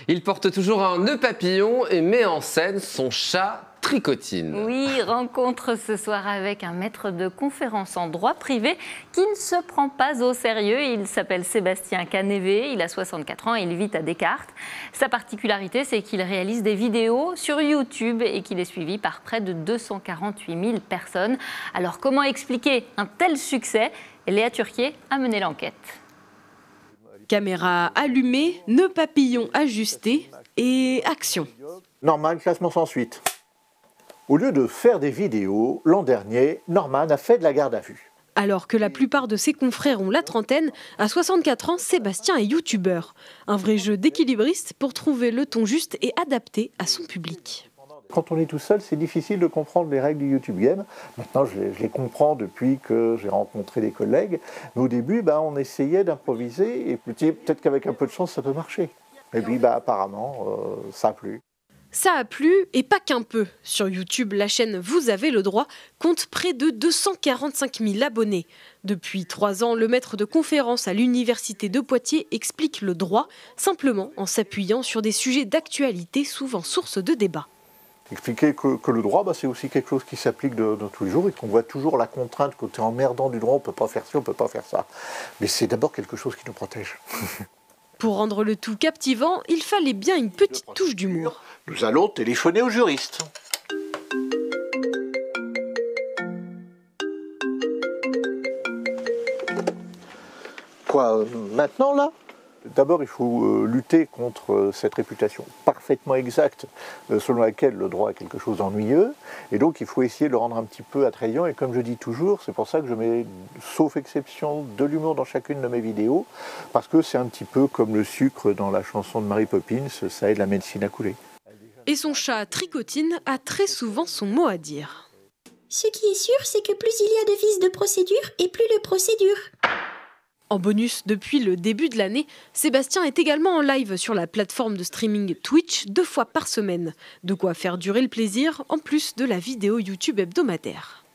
Il porte toujours un nœud papillon et met en scène son chat Tricotine. Oui, rencontre ce soir avec un maître de conférence en droit privé qui ne se prend pas au sérieux. Il s'appelle Sébastien Canévé, il a 64 ans et il vit à Descartes. Sa particularité, c'est qu'il réalise des vidéos sur YouTube et qu'il est suivi par près de 248 000 personnes. Alors comment expliquer un tel succès? Léa Turquier a mené l'enquête. Caméra allumée, nœud papillon ajusté et action. Norman, classement sans suite. Au lieu de faire des vidéos, l'an dernier, Norman a fait de la garde à vue. Alors que la plupart de ses confrères ont la trentaine, à 64 ans, Sébastien est youtubeur. Un vrai jeu d'équilibriste pour trouver le ton juste et adapté à son public. Quand on est tout seul, c'est difficile de comprendre les règles du YouTube Game. Maintenant, je les comprends depuis que j'ai rencontré des collègues. Mais au début, on essayait d'improviser et peut-être qu'avec un peu de chance, ça peut marcher. Et puis, apparemment, ça a plu. Ça a plu, et pas qu'un peu. Sur YouTube, la chaîne Vous avez le droit compte près de 245 000 abonnés. Depuis 3 ans, le maître de conférence à l'université de Poitiers explique le droit, simplement en s'appuyant sur des sujets d'actualité souvent source de débat. Expliquer que le droit, c'est aussi quelque chose qui s'applique de tous les jours et qu'on voit toujours la contrainte côté emmerdant du droit, on ne peut pas faire ci, on ne peut pas faire ça. Mais c'est d'abord quelque chose qui nous protège. Pour rendre le tout captivant, il fallait bien une petite touche d'humour. Nous allons téléphoner au juriste. Quoi, maintenant là ? D'abord, il faut lutter contre cette réputation parfaitement exacte selon laquelle le droit est quelque chose d'ennuyeux. Et donc, il faut essayer de le rendre un petit peu attrayant. Et comme je dis toujours, c'est pour ça que je mets, sauf exception, de l'humour dans chacune de mes vidéos. Parce que c'est un petit peu comme le sucre dans la chanson de Mary Poppins, ça aide la médecine à couler. Et son chat Tricotine a très souvent son mot à dire. Ce qui est sûr, c'est que plus il y a de vices de procédure et plus le procès dure. En bonus, depuis le début de l'année, Sébastien est également en live sur la plateforme de streaming Twitch 2 fois par semaine. De quoi faire durer le plaisir, en plus de la vidéo YouTube hebdomadaire.